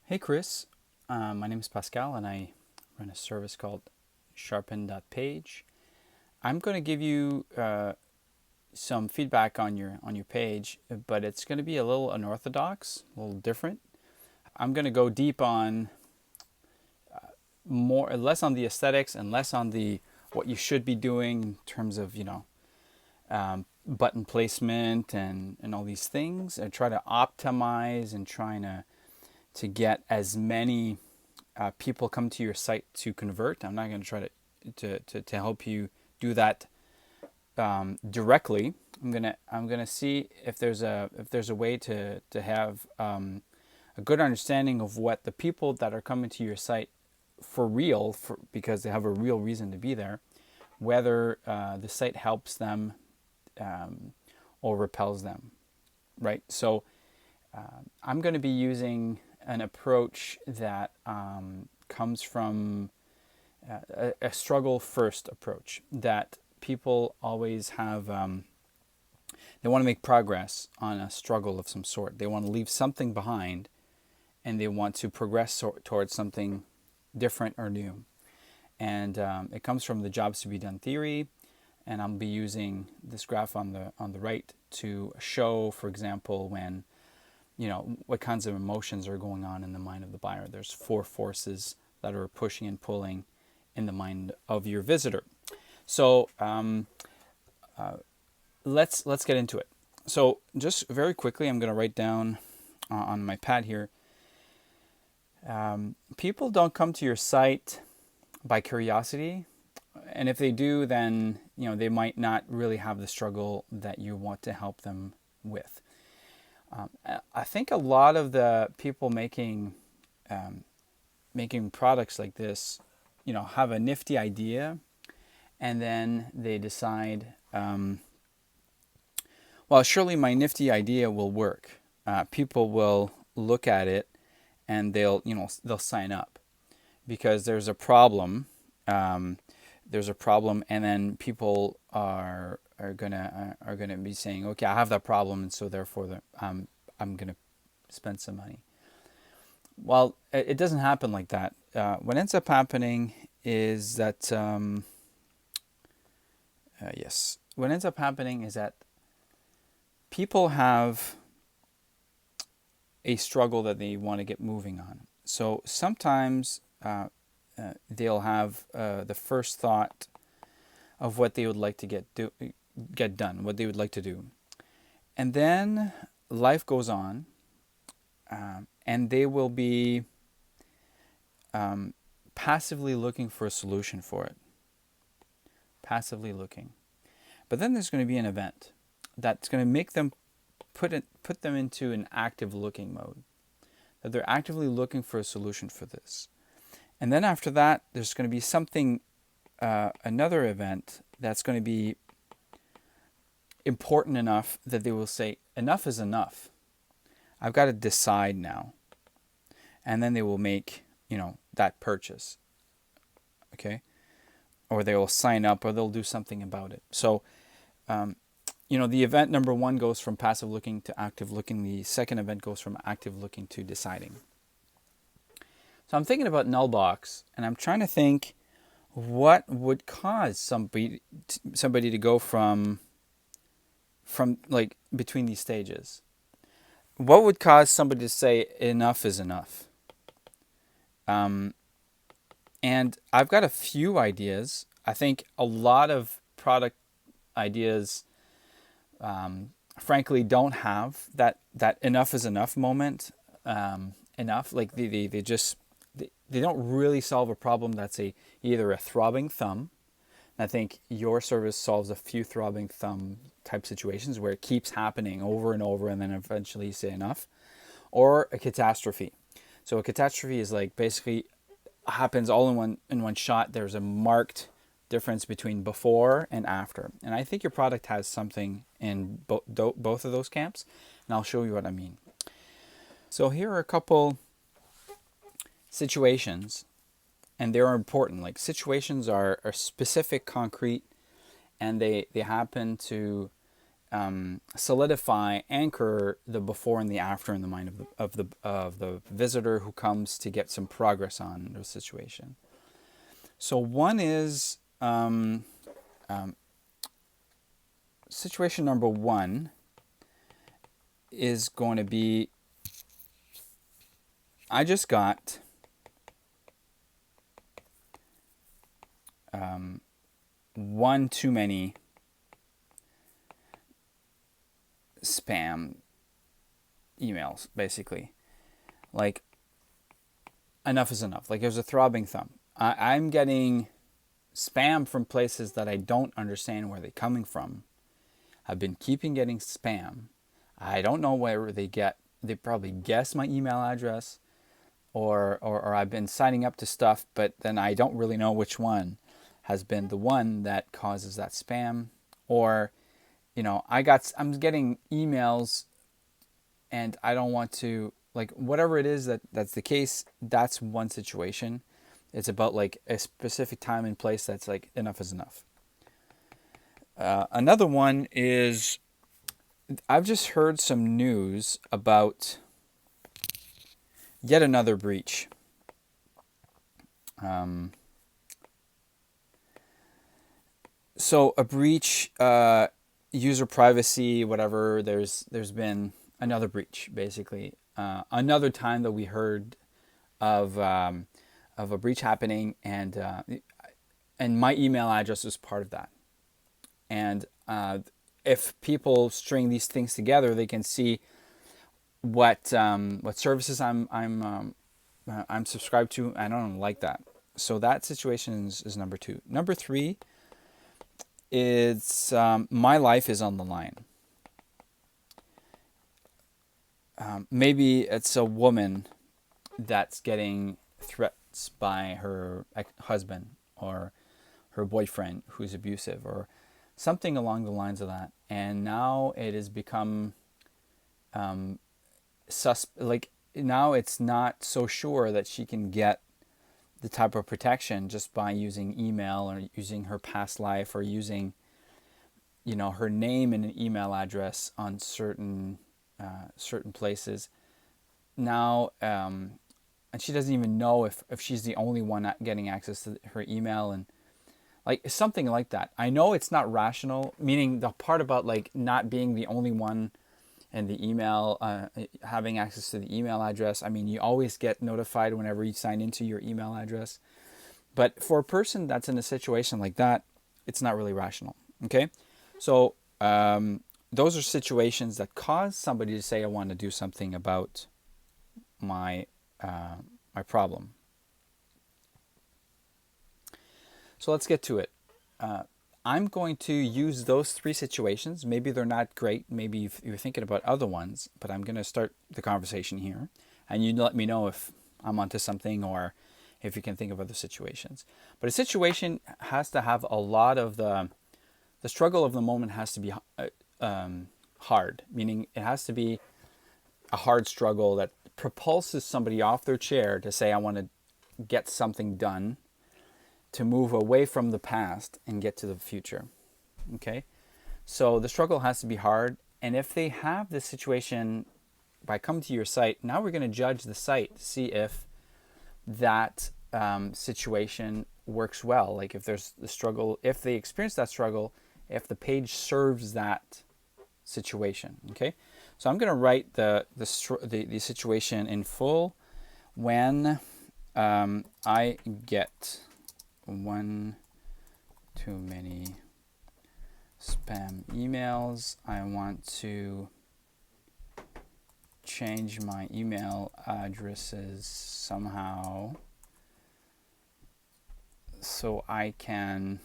Hey Chris, my name is Pascal and I run a service called Sharpen.page. I'm going to give you some feedback on your page, but it's going to be a little unorthodox, a little different. I'm going to go deep on less on the aesthetics and less on the what you should be doing in terms of button placement and all these things. I try to optimize and trying to get as many people come to your site to convert. I'm not going to try to help you do that directly. I'm gonna see if there's a way to have a good understanding of what the people that are coming to your site for real, because they have a real reason to be there, whether the site helps them or repels them, right? So I'm going to be using an approach that comes from a struggle first approach that people always have. They want to make progress on a struggle of some sort. They want to leave something behind and they want to progress towards something different or new. And it comes from the jobs to be done theory. And I'll be using this graph on the right to show, for example, when what kinds of emotions are going on in the mind of the buyer. There's four forces that are pushing and pulling in the mind of your visitor. So let's get into it. So just very quickly, I'm going to write down on my pad here. People don't come to your site by curiosity, and if they do, then they might not really have the struggle that you want to help them with. I think a lot of the people making products like this, have a nifty idea, and then they decide, well, surely my nifty idea will work. People will look at it, and they'll sign up because there's a problem. There's a problem, and then people are gonna be saying, okay, I have that problem, and so therefore I'm gonna spend some money. Well, it doesn't happen like that. What ends up happening is that what ends up happening is that people have a struggle that they want to get moving on. So sometimes they'll have the first thought of what they would like to get done, what they would like to do. And then life goes on, and they will be passively looking for a solution for it. Passively looking. But then there's going to be an event that's going to make them put them into an active looking mode. That they're actively looking for a solution for this. And then after that, there's going to be something, another event that's going to be important enough that they will say, enough is enough. I've got to decide now. And then they will make, that purchase. Okay? Or they will sign up, or they'll do something about it. So, the event number one goes from passive looking to active looking. The second event goes from active looking to deciding. So I'm thinking about Nullbox, and I'm trying to think what would cause somebody to go from like between these stages. What would cause somebody to say enough is enough? And I've got a few ideas. I think a lot of product ideas, frankly, don't have that enough is enough moment. Enough, like they don't really solve a problem that's either a throbbing thumb. And I think your service solves a few throbbing thumb type situations where it keeps happening over and over, and then eventually you say enough, or a catastrophe. So a catastrophe is like basically happens all in one shot. There's a marked difference between before and after, and I think your product has something in both of those camps, and I'll show you what I mean. So here are a couple situations, and they're important. Like situations are specific, concrete, and they happen to solidify, anchor the before and the after in the mind of the visitor who comes to get some progress on the situation. So one is situation number one is going to be, I just got one too many spam emails, basically. Like, enough is enough. Like, there's a throbbing thumb. I'm getting spam from places that I don't understand where they're coming from. I've been getting spam. I don't know where they probably guess my email address, or I've been signing up to stuff, but then I don't really know which one has been the one that causes that spam. Or, I'm getting emails and I don't want to, like, whatever it is that's the case. That's one situation. It's about like a specific time and place that's like, enough is enough. Another one is, I've just heard some news about yet another breach. So a breach, user privacy, whatever. There's been another breach, basically. Another time that we heard of a breach happening, and my email address was part of that. And if people string these things together, they can see what services I'm subscribed to. I don't like that. So that situation is number two. Number three is my life is on the line. Maybe it's a woman that's getting threats by her husband or her boyfriend who's abusive, or something along the lines of that. And now it has become now it's not so sure that she can get the type of protection just by using email, or using her past life, or using her name and an email address on certain places now. And she doesn't even know if she's the only one getting access to her email, and like something like that. I know it's not rational, meaning the part about like not being the only one and the email, having access to the email address. I mean, you always get notified whenever you sign into your email address. But for a person that's in a situation like that, it's not really rational. Okay? So those are situations that cause somebody to say, I want to do something about my problem. So let's get to it. I'm going to use those three situations. Maybe they're not great. Maybe you're thinking about other ones, but I'm going to start the conversation here. And you let me know if I'm onto something, or if you can think of other situations. But a situation has to have a lot of the struggle of the moment has to be hard, meaning it has to be a hard struggle that propulses somebody off their chair to say, I want to get something done, to move away from the past and get to the future. Okay? So the struggle has to be hard. And if they have this situation by coming to your site, now we're going to judge the site to see if that situation works well. Like if there's the struggle, if they experience that struggle, if the page serves that situation. Okay? So I'm going to write the situation in full. When I get one too many spam emails, I want to change my email addresses somehow so I can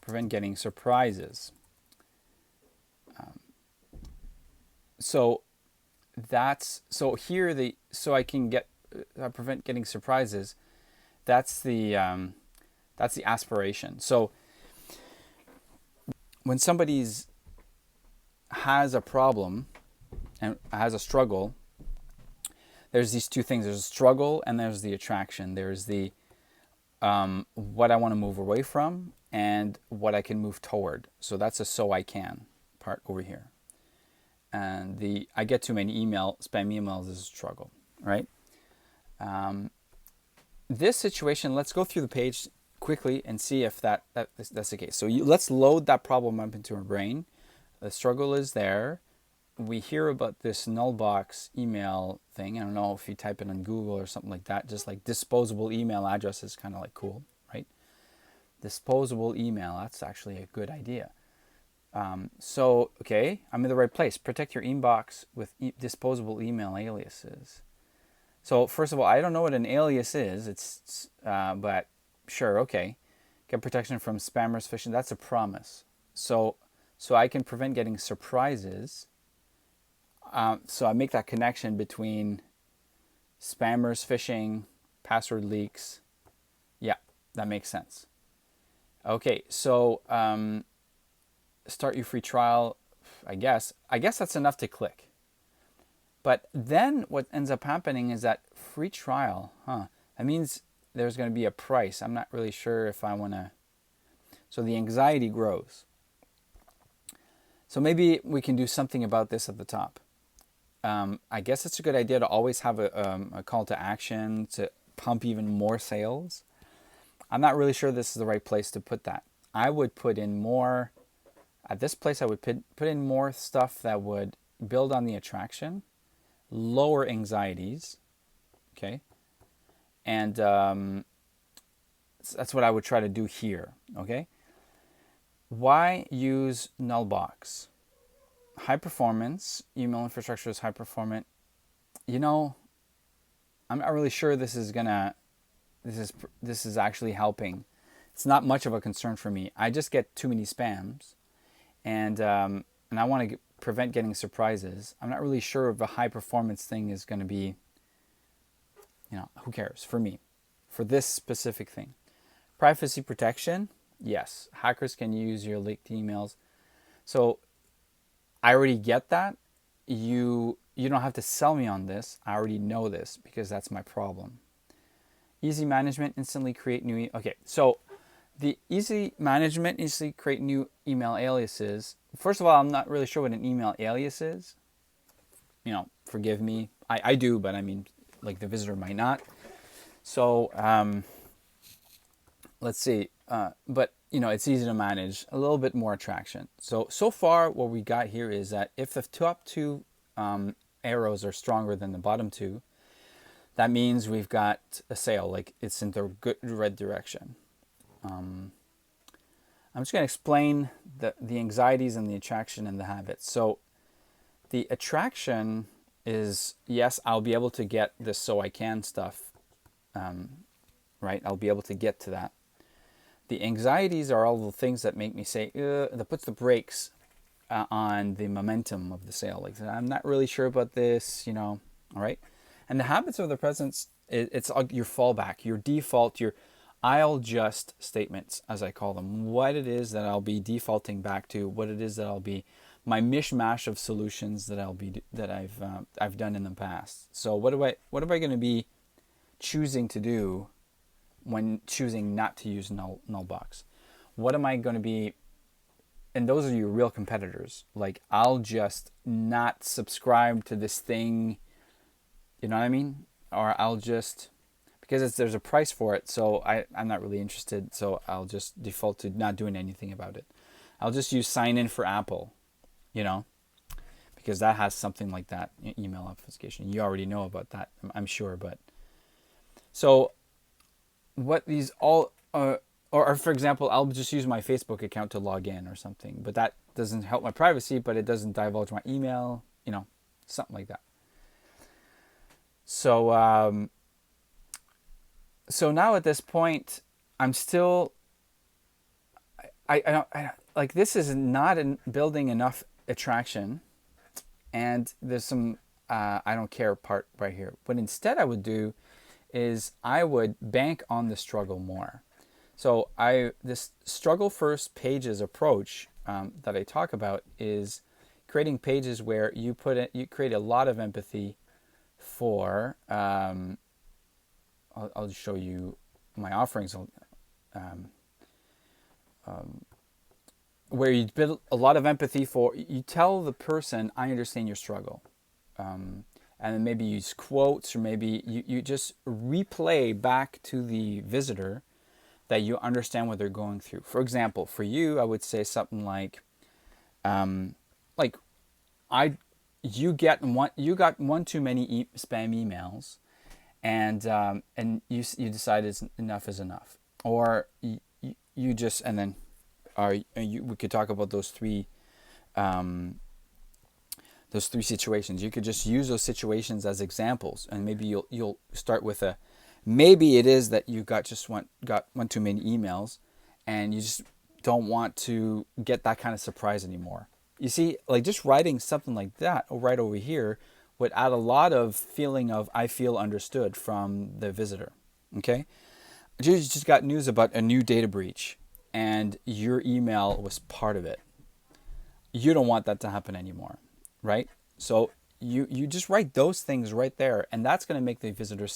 prevent getting surprises. So I can get prevent getting surprises. That's the aspiration. So when somebody's has a problem and has a struggle, there's these two things. There's a struggle and there's the attraction. There's the what I want to move away from, and what I can move toward. So that's a so I can part over here. And the I get too many spam emails is a struggle, right? This situation, let's go through the page quickly and see if that's the case. So let's load that problem up into our brain. The struggle is there. We hear about this Nullbox email thing. I don't know if you type it on Google or something like that. Just like disposable email address is kind of like cool, right? Disposable email, that's actually a good idea. So, okay, I'm in the right place. Protect your inbox with disposable email aliases. So, first of all, I don't know what an alias is. But sure, okay. Get protection from spammers, phishing. That's a promise. So I can prevent getting surprises. So I make that connection between spammers, phishing, password leaks. Yeah, that makes sense. Okay, so start your free trial. I guess that's enough to click. But then what ends up happening is that free trial, that means there's going to be a price. I'm not really sure if I want to. So the anxiety grows. So maybe we can do something about this at the top. I guess it's a good idea to always have a call to action to pump even more sales. I'm not really sure this is the right place to put that. I would put in more, at this place I would put in more stuff that would build on the attraction, lower anxieties, okay? And that's what I would try to do here, okay? Why use Nullbox? High performance, email infrastructure is high performant. I'm not really sure this is actually helping. It's not much of a concern for me. I just get too many spams, and I want to prevent getting surprises. I'm not really sure if a high performance thing is going to be, who cares for me, for this specific thing. Privacy protection, yes, hackers can use your leaked emails. So I already get that. You don't have to sell me on this. I already know this because that's my problem. Easy management, instantly create new. Okay, so the easy management, instantly create new email aliases. First of all, I'm not really sure what an email alias is. Forgive me. I do, but I mean, like the visitor might not. So let's see. But it's easy to manage. A little bit more attraction. So far, what we got here is that if the top two arrows are stronger than the bottom two, that means we've got a sale, like it's in the good red direction. I'm just going to explain the anxieties and the attraction and the habits. So the attraction is, yes, I'll be able to get this so I can stuff, right? I'll be able to get to that. The anxieties are all the things that make me say, that puts the brakes on the momentum of the sale. Like, I'm not really sure about this, all right? And the habits of the presence, it's your fallback, your default, your I'll just statements, as I call them. What it is that I'll be defaulting back to, what it is that I'll be, my mishmash of solutions that I've done in the past. So what am I going to be choosing to do when choosing not to use Nullbox? What am I going to be? And those are your real competitors. Like, I'll just not subscribe to this thing. You know what I mean? Or I'll just, because there's a price for it, so I'm not really interested, so I'll just default to not doing anything about it. I'll just use sign in for Apple, because that has something like that, email obfuscation. You already know about that, I'm sure, but. So what these all, or for example, I'll just use my Facebook account to log in or something, but that doesn't help my privacy, but it doesn't divulge my email, something like that. So, so now at this point, I'm still, I like, this is not building enough attraction, and there's some I don't care part right here. What instead I would do is I would bank on the struggle more. So this struggle first pages approach that I talk about is creating pages where you create a lot of empathy for. I'll show you my offerings. where you build a lot of empathy for, you tell the person, I understand your struggle. And then maybe use quotes, or maybe you just replay back to the visitor that you understand what they're going through. For example, for you, I would say something like I, you got one too many spam emails, and you decided enough is enough, or you just, and then we could talk about those three situations. You could just use those situations as examples, and maybe you'll start with maybe it is that you got one too many emails, and you just don't want to get that kind of surprise anymore. You see, like just writing something like that right over here would add a lot of feeling of I feel understood from the visitor. Okay, you just got news about a new data breach, and your email was part of it. You don't want that to happen anymore, right? So you just write those things right there, and that's going to make the visitor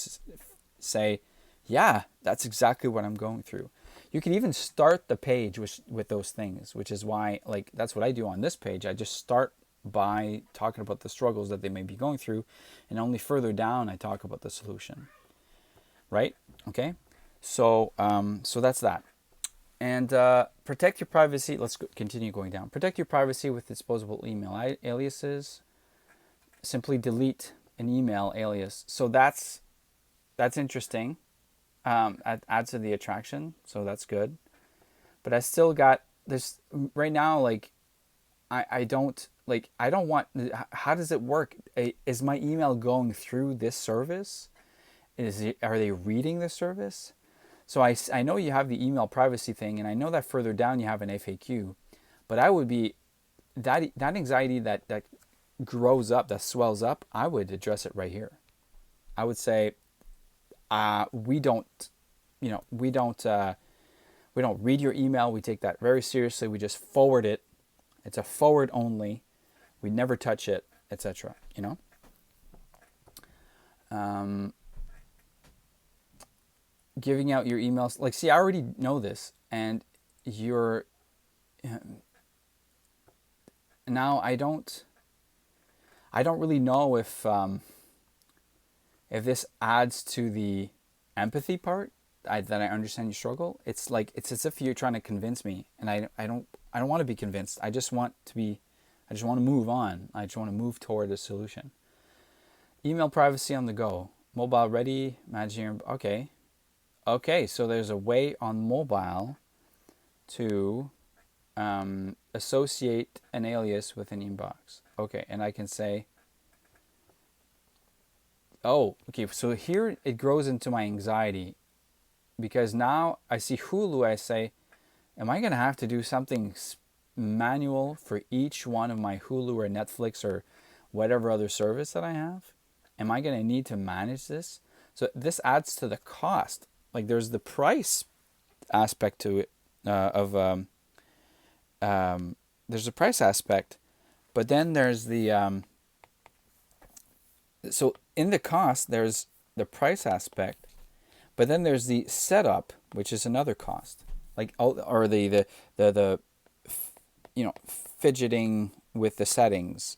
say, yeah, that's exactly what I'm going through. You can even start the page with those things, which is why, like, that's what I do on this page. I just start by talking about the struggles that they may be going through, and only further down I talk about the solution, right? Okay, so that's that. And protect your privacy. Let's continue going down. Protect your privacy with disposable email aliases. Simply delete an email alias. So that's interesting. Adds to the attraction, so that's good. But I still got this right now. Like, I don't want. How does it work? Is my email going through this service? Are they reading the service? So I know you have the email privacy thing, and I know that further down you have an FAQ, but I would be that anxiety that grows up, that swells up. I would address it right here. I would say, we don't read your email. We take that very seriously. We just forward it. It's a forward only. We never touch it, etc. Giving out your emails, like, see, I already know this, and now I don't really know if this adds to the empathy part, that I understand your struggle. It's like, it's as if you're trying to convince me, and I don't want to be convinced. I just want to move on. I just want to move toward a solution. Email privacy on the go. Mobile ready, managing your, okay, so there's a way on mobile to associate an alias with an inbox. Okay, and I can say, so here it grows into my anxiety, because now I see Hulu, I say, am I going to have to do something manual for each one of my Hulu or Netflix or whatever other service that I have? Am I going to need to manage this? So this adds to the cost. Like, there's the price aspect to it, there's a price aspect, but then there's the so in the cost there's the price aspect, but then there's the setup, which is another cost, like, or the fidgeting with the settings,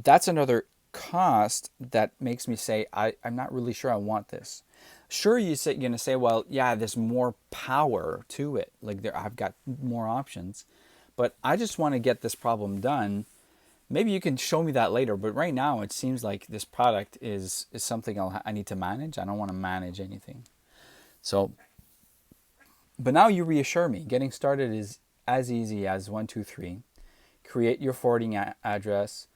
that's another cost that makes me say, I'm not really sure I want this. Sure, you're going to say, well, yeah, there's more power to it. Like, I've got more options, but I just want to get this problem done. Maybe you can show me that later, but right now it seems like this product is something I need to manage. I don't want to manage anything. So, but now you reassure me. Getting started is as easy as 1, 2, 3. Create your forwarding address.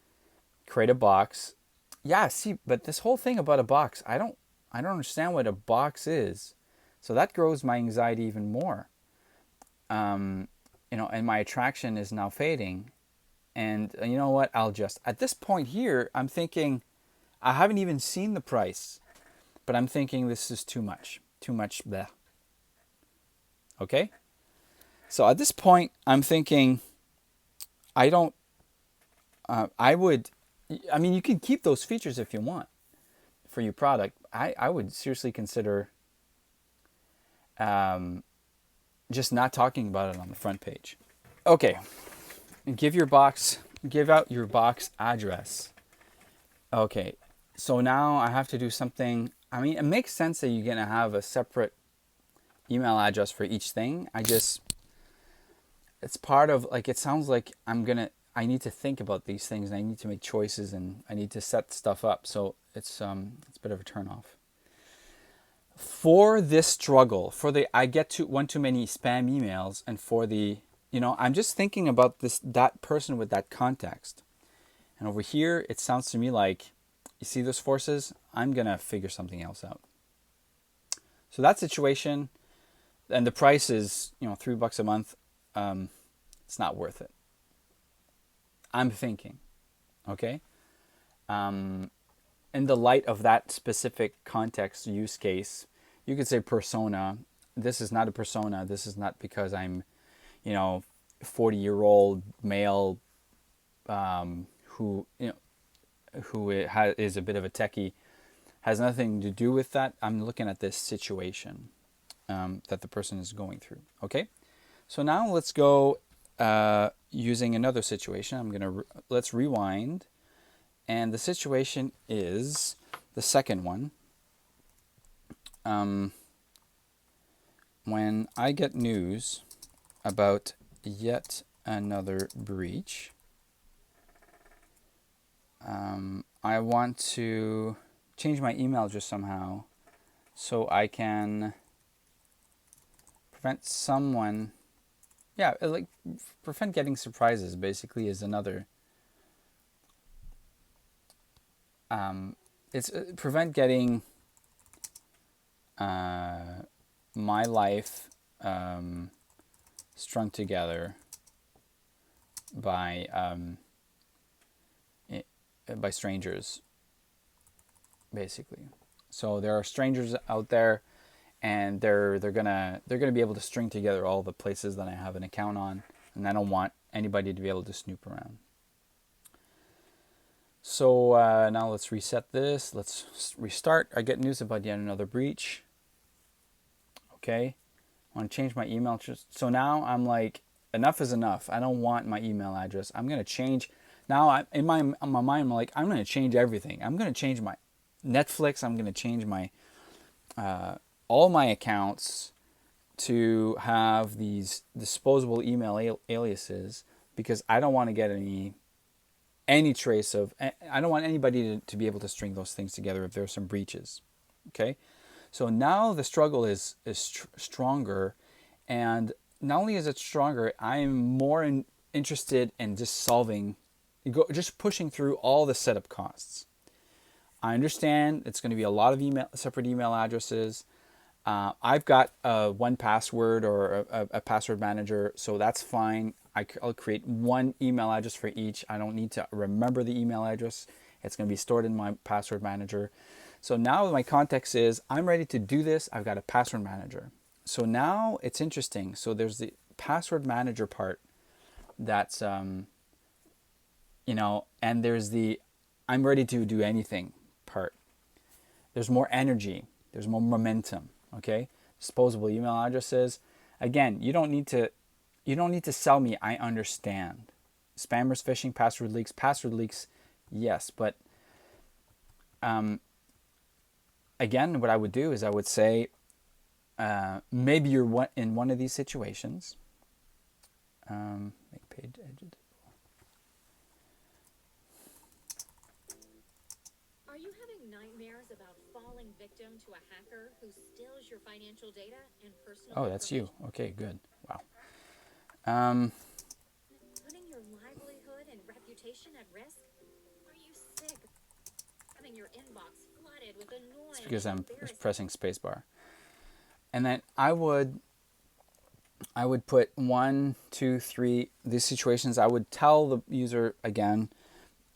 Create a box. Yeah, see, but this whole thing about a box, I don't understand what a box is. So that grows my anxiety even more. And my attraction is now fading. And you know what? At this point here, I'm thinking, I haven't even seen the price, but I'm thinking this is too much bleh. Okay? So at this point, I'm thinking, you can keep those features if you want for your product. I would seriously consider just not talking about it on the front page. Okay, give out your box address. Okay, so now I have to do something. I mean, it makes sense that you're gonna have a separate email address for each thing. It's part of, like, it sounds like I need to think about these things and I need to make choices and I need to set stuff up. So it's a bit of a turnoff. For this struggle, for the I get to one too many spam emails, and for the, I'm just thinking about that person with that context. And over here, it sounds to me like, you see those forces? I'm going to figure something else out. So that situation, and the price is, $3 a month. It's not worth it. I'm thinking, okay? In the light of that specific context use case, you could say persona. This is not a persona. This is not because I'm, 40-year-old male who is a bit of a techie. Has nothing to do with that. I'm looking at this situation that the person is going through. Okay, so now let's go using another situation. Let's rewind, and the situation is the second one. When I get news about yet another breach, I want to change my email address somehow so I can prevent someone, prevent getting surprises, basically, is another. It's prevent getting my life strung together by strangers, basically. So there are strangers out there, and they're gonna be able to string together all the places that I have an account on, and I don't want anybody to be able to snoop around. So now let's reset this. Let's restart. I get news about yet another breach. Okay, I want to change my email. So now I'm like, enough is enough. I don't want my email address. I'm gonna change. Now in my mind, I'm like, I'm gonna change everything. I'm gonna change my Netflix. I'm gonna change my all my accounts to have these disposable email aliases, because I don't want to get any trace of. I don't want anybody to be able to string those things together if there are some breaches. Okay. So now the struggle is stronger, and not only is it stronger, I'm more interested in just pushing through all the setup costs. I understand it's going to be a lot of separate email addresses. I've got a 1Password or a password manager, so that's fine. I'll create one email address for each. I don't need to remember the email address. It's going to be stored in my password manager. So now my context is, I'm ready to do this. I've got a password manager. So now it's interesting. So there's the password manager part that's, and there's the I'm ready to do anything part. There's more energy. There's more momentum. Okay. Disposable email addresses. Again, you don't need to sell me. I understand. Spammers, phishing, password leaks, yes, but again, what I would do is I would say, maybe you're in one of these situations. Make page edit. Are you having nightmares about falling victim to a hacker who steals your financial data and personal information? Oh, that's you. Okay, good. Wow. Putting your livelihood and reputation at risk? Are you sick of having your inbox flooded with annoying? It's because I'm pressing spacebar. And then I would put 1, 2, 3 these situations. I would tell the user again,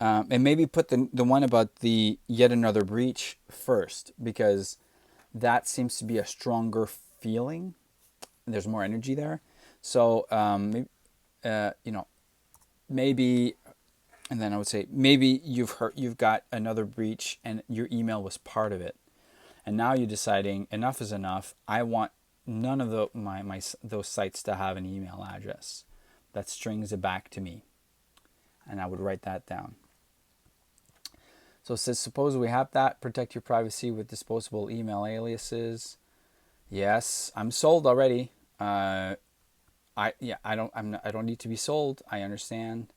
and maybe put the one about the yet another breach first, because that seems to be a stronger feeling. There's more energy there. So maybe, and then I would say, maybe you've got another breach and your email was part of it, and now you're deciding enough is enough. I want none of those sites to have an email address that strings it back to me. And I would write that down. So it says, suppose we have that, protect your privacy with disposable email aliases. Yes, I'm sold already. I don't need to be sold. I understand.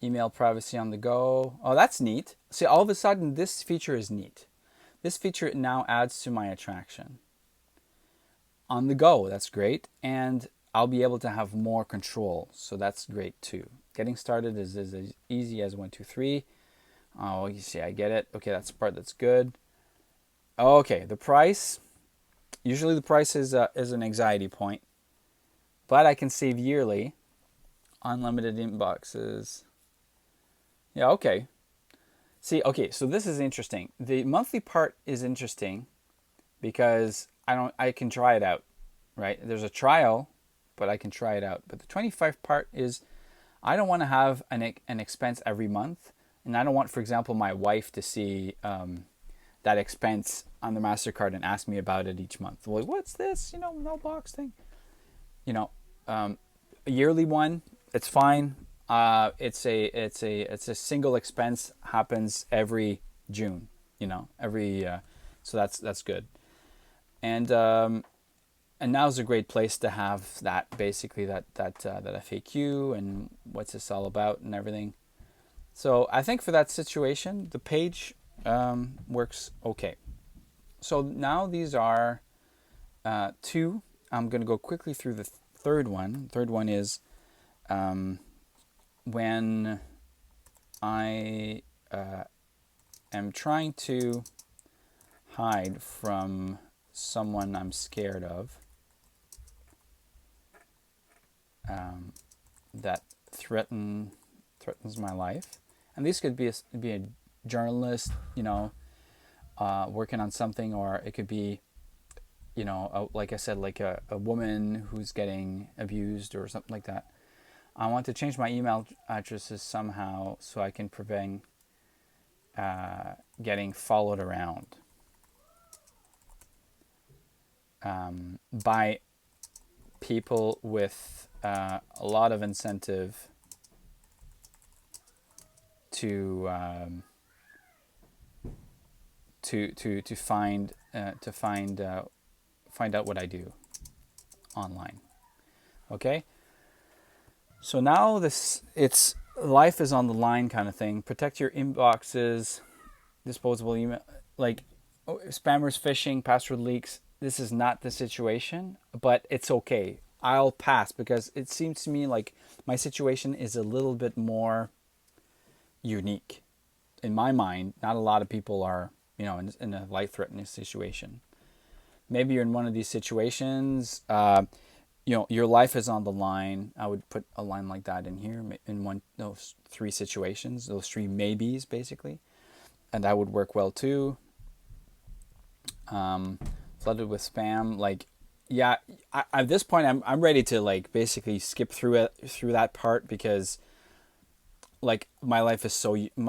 Email privacy on the go. Oh, that's neat. See, all of a sudden, this feature is neat. This feature now adds to my attraction. On the go, that's great. And I'll be able to have more control. So that's great too. Getting started is as easy as 1, 2, 3. Oh, you see, I get it. Okay, that's the part that's good. Okay, the price. Usually the price is an anxiety point. But I can save yearly. Unlimited inboxes. Yeah, okay. See, okay, so this is interesting. The monthly part is interesting because I can try it out, right? There's a trial, but I can try it out. But the 25 part is I don't want to have an expense every month, and I don't want, for example, my wife to see that expense on the MasterCard and ask me about it each month. Like, what's this? No box thing. A yearly one, it's fine. It's a single expense, happens every June. So that's good. And now's a great place to have that, basically that FAQ and what's this all about and everything. So I think for that situation, the page works okay. So now these are 2. I'm going to go quickly through the third one. Third one is when I am trying to hide from someone I'm scared of that threatens my life. And this could be a journalist, working on something, or it could be, like I said, like a woman who's getting abused or something like that. I want to change my email addresses somehow so I can prevent getting followed around by people with a lot of incentive to find out what I do online. Okay. So now it's life is on the line kind of thing. Protect your inboxes, disposable email, like spammers, phishing, password leaks. This is not the situation, but it's okay. I'll pass because it seems to me like my situation is a little bit more unique. In my mind, not a lot of people are, in a life-threatening situation. Maybe you're in one of these situations, your life is on the line. I would put a line like that in here, in those 3 situations, those 3 maybes, basically. And that would work well too. Flooded with spam, at this point, I'm ready to basically skip through that part because my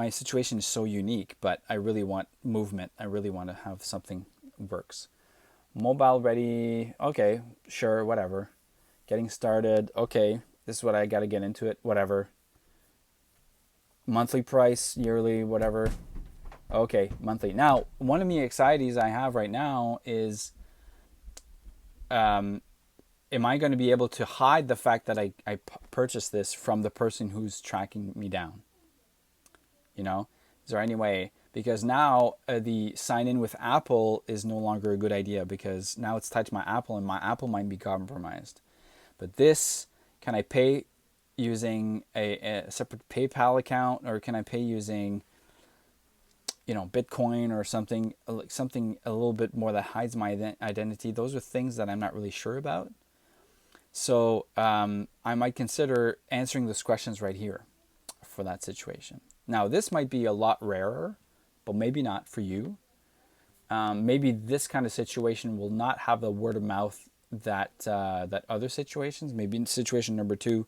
situation is so unique, but I really want movement. I really want to have something works. Mobile ready, okay, sure, whatever. Getting started, okay, this is what I got to get into it, whatever. Monthly price, yearly, whatever. Okay, monthly. Now, one of the anxieties I have right now is, am I going to be able to hide the fact that I purchased this from the person who's tracking me down? Is there any way? Because now the sign in with Apple is no longer a good idea because now it's tied to my Apple and my Apple might be compromised. But this, can I pay using a separate PayPal account, or can I pay using, Bitcoin or something a little bit more that hides my identity? Those are things that I'm not really sure about. So I might consider answering those questions right here for that situation. Now, this might be a lot rarer, but maybe not for you. Maybe this kind of situation will not have the word of mouth that other situations. Maybe in situation number 2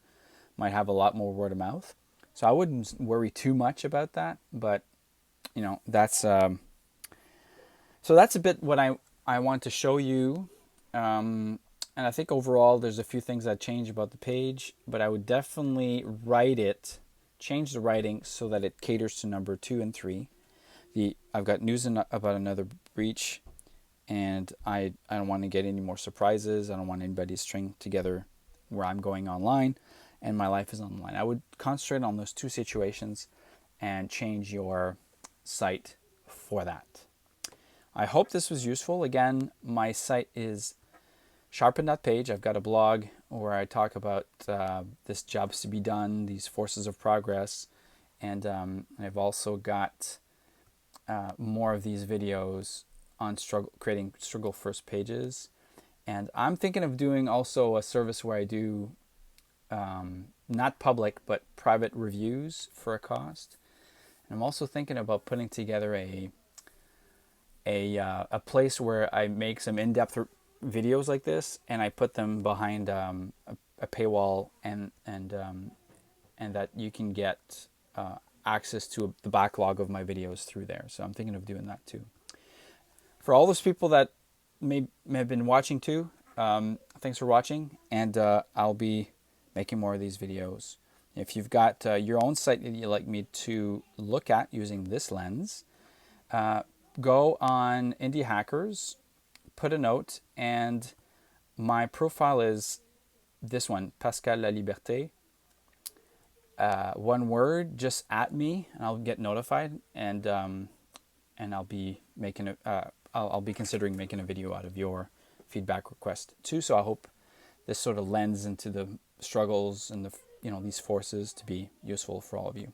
might have a lot more word of mouth. So I wouldn't worry too much about that. But that's so that's a bit what I want to show you. And I think overall there's a few things I'd change about the page, but I would definitely change the writing so that it caters to number 2 and 3. I've got news about another breach, and I don't want to get any more surprises. I don't want anybody to string together where I'm going online and my life is online. I would concentrate on those two situations and change your site for that. I hope this was useful. Again, my site is Sharpen.page. I've got a blog where I talk about this jobs to be done, these forces of progress, and I've also got more of these videos on creating struggle first pages. And I'm thinking of doing also a service where I do not public but private reviews for a cost. And I'm also thinking about putting together a place where I make some in-depth videos like this, and I put them behind a paywall, and that you can get access to the backlog of my videos through there. So I'm thinking of doing that too. For all those people that may have been watching too, thanks for watching, and I'll be making more of these videos. If you've got your own site that you'd like me to look at using this lens, go on Indie Hackers, put a note, and my profile is this one, Pascal Laliberté. One word, just at me, and I'll get notified, and I'll be making I'll be considering making a video out of your feedback request too. So I hope this sort of lends into the struggles and these forces to be useful for all of you.